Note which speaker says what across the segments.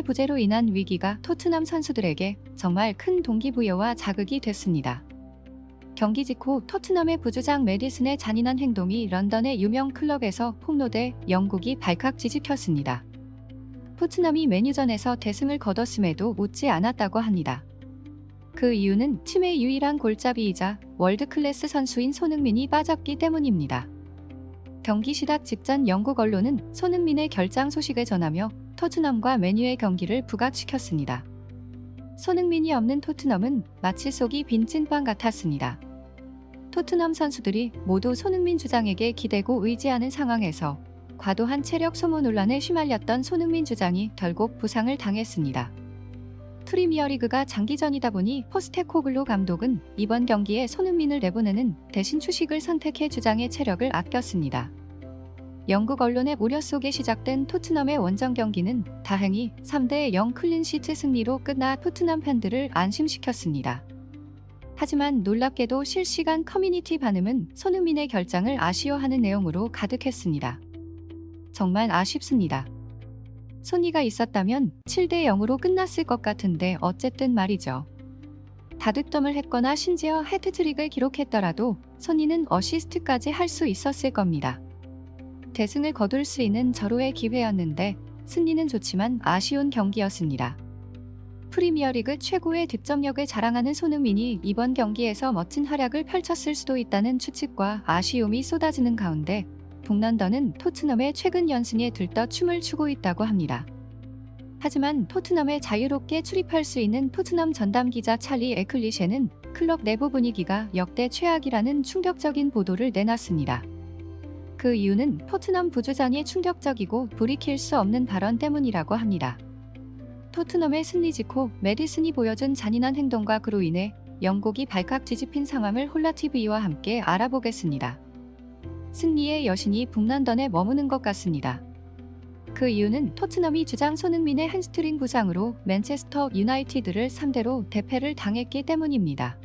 Speaker 1: 부재로 인한 위기가 토트넘 선수들에게 정말 큰 동기부여와 자극이 됐습니다. 경기 직후 토트넘의 부주장 메디슨의 잔인한 행동이 런던의 유명 클럽에서 폭로돼 영국이 발칵 뒤집혔습니다. 토트넘이 맨유전에서 대승을 거뒀음에도 웃지 않았다고 합니다. 그 이유는 팀의 유일한 골잡이이자 월드클래스 선수인 손흥민이 빠졌기 때문입니다. 경기 시작 직전 영국 언론은 손흥민의 결장 소식을 전하며 토트넘과 맨유의 경기를 부각시켰습니다. 손흥민이 없는 토트넘은 마치 속이 빈 찐빵 같았습니다. 토트넘 선수들이 모두 손흥민 주장에게 기대고 의지하는 상황에서 과도한 체력 소모 논란에 휘말렸던 손흥민 주장이 결국 부상을 당했습니다. 프리미어리그가 장기전이다 보니 포스테코글루 감독은 이번 경기에 손흥민을 내보내는 대신 휴식을 선택해 주장의 체력을 아꼈습니다. 영국 언론의 우려 속에 시작된 토트넘의 원정 경기는 다행히 3대0 클린시트 승리로 끝나 토트넘 팬들을 안심시켰습니다. 하지만 놀랍게도 실시간 커뮤니티 반응은 손흥민의 결장을 아쉬워하는 내용으로 가득했습니다. 정말 아쉽습니다. 손이가 있었다면 7대0으로 끝났을 것 같은데 어쨌든 말이죠. 다득점을 했거나 심지어 해트트릭을 기록했더라도 손이는 어시스트까지 할 수 있었을 겁니다. 대승을 거둘 수 있는 절호의 기회였는데 승리는 좋지만 아쉬운 경기였습니다. 프리미어리그 최고의 득점력을 자랑하는 손흥민이 이번 경기에서 멋진 활약을 펼쳤을 수도 있다는 추측과 아쉬움이 쏟아지는 가운데 북런던은 토트넘의 최근 연승에 들떠 춤을 추고 있다고 합니다. 하지만 토트넘에 자유롭게 출입할 수 있는 토트넘 전담 기자 찰리 에클리셰는 클럽 내부 분위기가 역대 최악이라는 충격적인 보도를 내놨습니다. 그 이유는 토트넘 부주장의 충격적이고 돌이킬 수 없는 발언 때문이라고 합니다. 토트넘의 승리 직후 메디슨이 보여준 잔인한 행동과 그로 인해 영국이 발칵 뒤집힌 상황을 홀라TV와 함께 알아보겠습니다. 승리의 여신이 북런던에 머무는 것 같습니다. 그 이유는 토트넘이 주장 손흥민의 햄스트링 부상으로 맨체스터 유나이티드를 3대0로 대패를 당했기 때문입니다.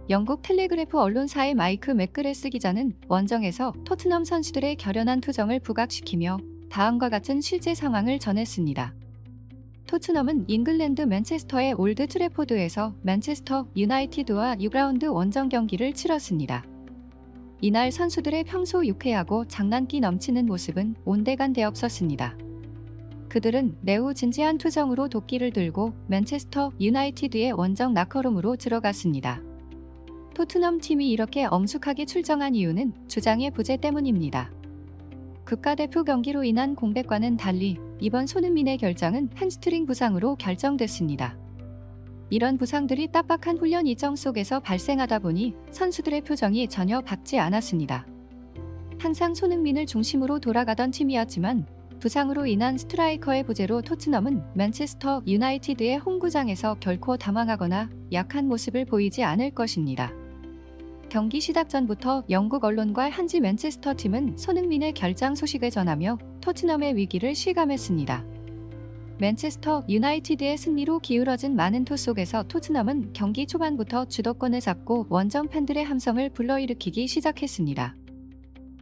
Speaker 1: 영국 텔레그래프 언론사의 마이크 맥그레스 기자는 원정에서 토트넘 선수들의 결연한 투정을 부각시키며 다음과 같은 실제 상황을 전했습니다. 토트넘은 잉글랜드 맨체스터의 올드 트래포드에서 맨체스터 유나이티드와 6라운드 원정 경기를 치렀습니다. 이날 선수들의 평소 유쾌하고 장난기 넘치는 모습은 온데간데 없었습니다. 그들은 매우 진지한 투정으로 도끼를 들고 맨체스터 유나이티드의 원정 라커룸으로 들어갔습니다. 토트넘 팀이 이렇게 엄숙하게 출정한 이유는 주장의 부재 때문입니다. 국가대표 경기로 인한 공백과는 달리 이번 손흥민의 결장은 햄스트링 부상으로 결정됐습니다. 이런 부상들이 딱박한 훈련 일정 속에서 발생하다 보니 선수들의 표정이 전혀 밝지 않았습니다. 항상 손흥민을 중심으로 돌아가던 팀이었지만 부상으로 인한 스트라이커의 부재로 토트넘은 맨체스터 유나이티드의 홈구장에서 결코 당황하거나 약한 모습을 보이지 않을 것입니다. 경기 시작 전부터 영국 언론과 현지 맨체스터 팀은 손흥민의 결장 소식을 전하며 토트넘의 위기를 실감했습니다. 맨체스터 유나이티드의 승리로 기울어진 많은 토 속에서 토트넘은 경기 초반부터 주도권을 잡고 원정 팬들의 함성을 불러일으키기 시작했습니다.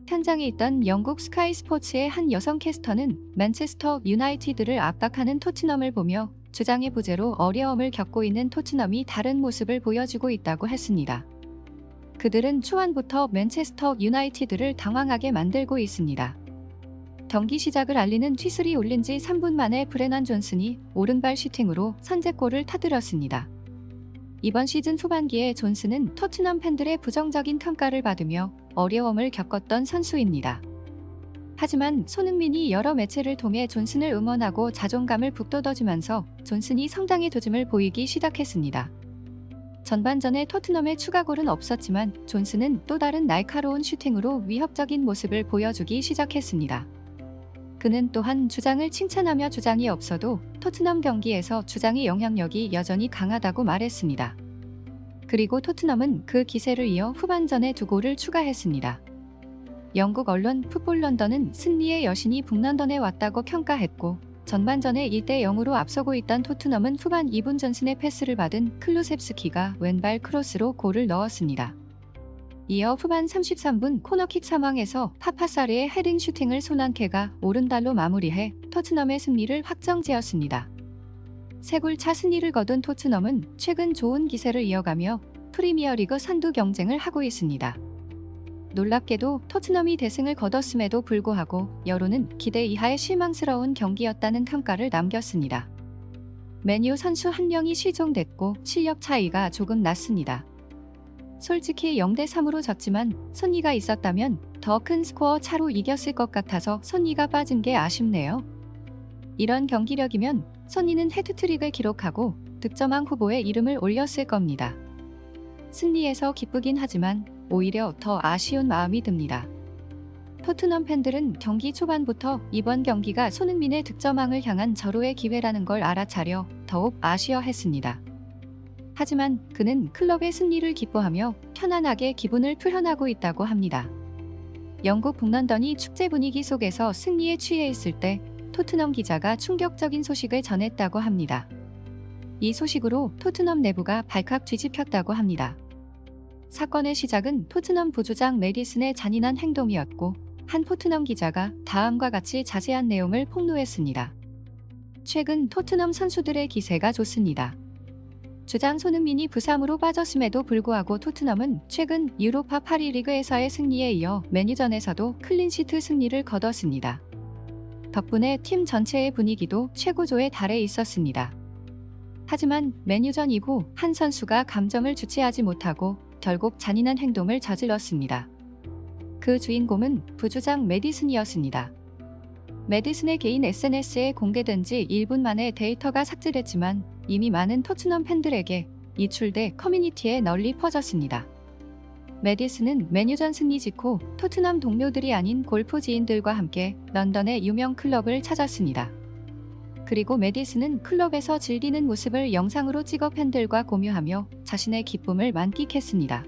Speaker 1: 현장에 있던 영국 스카이 스포츠의 한 여성 캐스터는 맨체스터 유나이티드를 압박하는 토트넘을 보며 주장의 부재로 어려움을 겪고 있는 토트넘이 다른 모습을 보여주고 있다고 했습니다. 그들은 초반부터 맨체스터 유나이티드를 당황하게 만들고 있습니다. 경기 시작을 알리는 휘슬이 울린 지 3분 만에 브레넌 존슨이 오른발 슈팅으로 선제골을 터뜨렸습니다. 이번 시즌 후반기에 존슨은 토트넘 팬들의 부정적인 평가를 받으며 어려움을 겪었던 선수입니다. 하지만 손흥민이 여러 매체를 통해 존슨을 응원하고 자존감을 북돋워주면서 존슨이 상당히 조짐을 보이기 시작했습니다. 전반전에 토트넘의 추가골은 없었지만 존슨은 또 다른 날카로운 슈팅으로 위협적인 모습을 보여주기 시작했습니다. 그는 또한 주장을 칭찬하며 주장이 없어도 토트넘 경기에서 주장의 영향력이 여전히 강하다고 말했습니다. 그리고 토트넘은 그 기세를 이어 후반전에 2골을 추가했습니다. 영국 언론 풋볼 런던은 승리의 여신이 북런던에 왔다고 평가했고 전반전에 1대0으로 앞서고 있던 토트넘은 후반 2분 존슨의 패스를 받은 클루셉스키가 왼발 크로스로 골을 넣었습니다. 이어 후반 33분 코너킥 상황에서 파파사르의 헤딩 슈팅을 손안케가 오른발로 마무리해 토트넘의 승리를 확정지었습니다. 세 골차 승리를 거둔 토트넘은 최근 좋은 기세를 이어가며 프리미어리그 선두 경쟁을 하고 있습니다. 놀랍게도 토트넘이 대승을 거뒀음에도 불구하고 여론은 기대 이하의 실망스러운 경기였다는 평가를 남겼습니다. 맨유 선수 한 명이 실종됐고 실력 차이가 조금 났습니다. 솔직히 0대3으로 졌지만 손니가 있었다면 더 큰 스코어 차로 이겼을 것 같아서 손니가 빠진 게 아쉽네요. 이런 경기력이면 손니는 헤트트릭을 기록하고 득점왕 후보에 이름을 올렸을 겁니다. 승리해서 기쁘긴 하지만 오히려 더 아쉬운 마음이 듭니다. 토트넘 팬들은 경기 초반부터 이번 경기가 손흥민의 득점왕을 향한 절호의 기회라는 걸 알아차려 더욱 아쉬워했습니다. 하지만 그는 클럽의 승리를 기뻐하며 편안하게 기분을 표현하고 있다고 합니다. 영국 북런던이 축제 분위기 속에서 승리에 취해 있을 때 토트넘 기자가 충격적인 소식을 전했다고 합니다. 이 소식으로 토트넘 내부가 발칵 뒤집혔다고 합니다. 사건의 시작은 토트넘 부주장 메디슨의 잔인한 행동이었고 한 토트넘 기자가 다음과 같이 자세한 내용을 폭로했습니다. 최근 토트넘 선수들의 기세가 좋습니다. 주장 손흥민이 부상으로 빠졌음에도 불구하고 토트넘은 최근 유로파 파리 리그에서의 승리에 이어 맨유전에서도 클린시트 승리를 거뒀습니다. 덕분에 팀 전체의 분위기도 최고조에 달해 있었습니다. 하지만 맨유전 이후 한 선수가 감정을 주체하지 못하고 결국 잔인한 행동을 저질렀습니다. 그 주인공은 부주장 메디슨이었습니다. 메디슨의 개인 SNS에 공개된 지 1분 만에 데이터가 삭제됐지만 이미 많은 토트넘 팬들에게 이출돼 커뮤니티에 널리 퍼졌습니다. 메디슨은 맨유전 승리 직후 토트넘 동료들이 아닌 골프 지인들과 함께 런던의 유명 클럽을 찾았습니다. 그리고 메디슨은 클럽에서 즐기는 모습을 영상으로 찍어 팬들과 공유하며 자신의 기쁨을 만끽했습니다.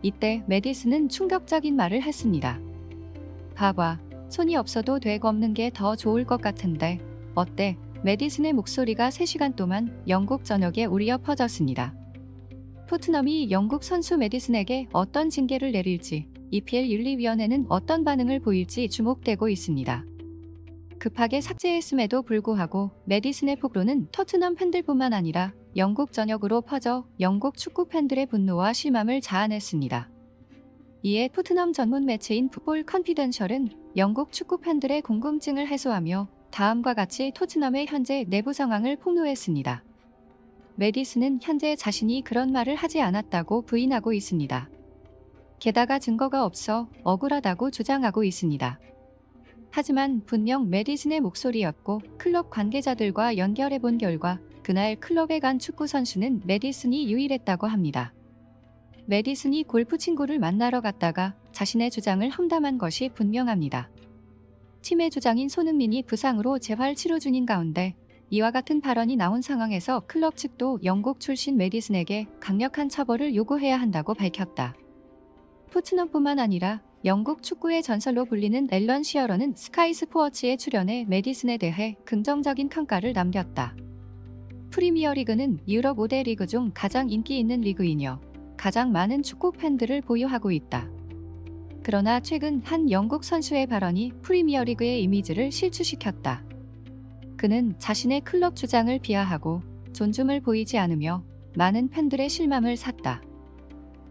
Speaker 1: 이때 메디슨은 충격적인 말을 했습니다. 봐봐, 손이 없어도 되고 없는 게 더 좋을 것 같은데 어때? 메디슨의 목소리가 3시간 동안 영국 전역에 울려 퍼졌습니다. 토트넘이 영국 선수 메디슨에게 어떤 징계를 내릴지 EPL 윤리위원회는 어떤 반응을 보일지 주목되고 있습니다. 급하게 삭제했음에도 불구하고 메디슨의 폭로는 토트넘 팬들뿐만 아니라 영국 전역으로 퍼져 영국 축구 팬들의 분노와 실망을 자아냈습니다. 이에 토트넘 전문 매체인 풋볼 컨피던셜은 영국 축구 팬들의 궁금증을 해소하며 다음과 같이 토트넘의 현재 내부 상황을 폭로했습니다. 메디슨은 현재 자신이 그런 말을 하지 않았다고 부인하고 있습니다. 게다가 증거가 없어 억울하다고 주장하고 있습니다. 하지만 분명 메디슨의 목소리였고 클럽 관계자들과 연결해본 결과 그날 클럽에 간 축구 선수는 메디슨이 유일했다고 합니다. 메디슨이 골프 친구를 만나러 갔다가 자신의 주장을 험담한 것이 분명합니다. 팀의 주장인 손흥민이 부상으로 재활 치료 중인 가운데 이와 같은 발언이 나온 상황에서 클럽 측도 영국 출신 메디슨에게 강력한 처벌을 요구해야 한다고 밝혔다. 토트넘뿐만 아니라 영국 축구의 전설로 불리는 앨런 시어러는 스카이 스포츠에 출연해 메디슨에 대해 긍정적인 평가를 남겼다. 프리미어리그는 유럽 5대 리그 중 가장 인기 있는 리그이며 가장 많은 축구 팬들을 보유하고 있다. 그러나 최근 한 영국 선수의 발언이 프리미어리그의 이미지를 실추시켰다. 그는 자신의 클럽 주장을 비하하고 존중을 보이지 않으며 많은 팬들의 실망을 샀다.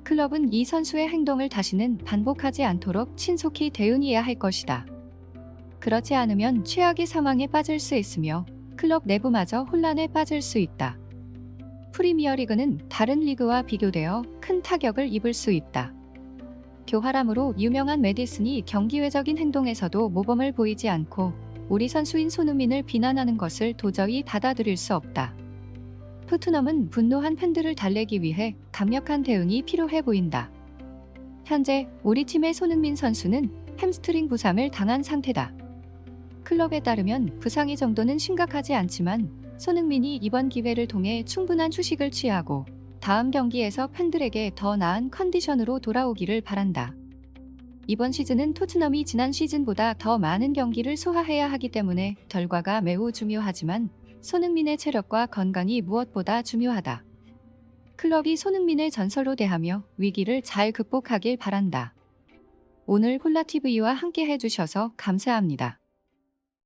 Speaker 1: 클럽은 이 선수의 행동을 다시는 반복하지 않도록 신속히 대응해야 할 것이다. 그렇지 않으면 최악의 상황에 빠질 수 있으며 클럽 내부마저 혼란에 빠질 수 있다. 프리미어리그는 다른 리그와 비교되어 큰 타격을 입을 수 있다. 교활함으로 유명한 메디슨이 경기외적인 행동에서도 모범을 보이지 않고 우리 선수인 손흥민을 비난하는 것을 도저히 받아들일 수 없다. 토트넘은 분노한 팬들을 달래기 위해 강력한 대응이 필요해 보인다. 현재 우리 팀의 손흥민 선수는 햄스트링 부상을 당한 상태다. 클럽에 따르면 부상의 정도는 심각하지 않지만 손흥민이 이번 기회를 통해 충분한 휴식을 취하고 다음 경기에서 팬들에게 더 나은 컨디션으로 돌아오기를 바란다. 이번 시즌은 토트넘이 지난 시즌보다 더 많은 경기를 소화해야 하기 때문에 결과가 매우 중요하지만 손흥민의 체력과 건강이 무엇보다 중요하다. 클럽이 손흥민을 전설로 대하며 위기를 잘 극복하길 바란다. 오늘 폴라TV와 함께 해주셔서 감사합니다.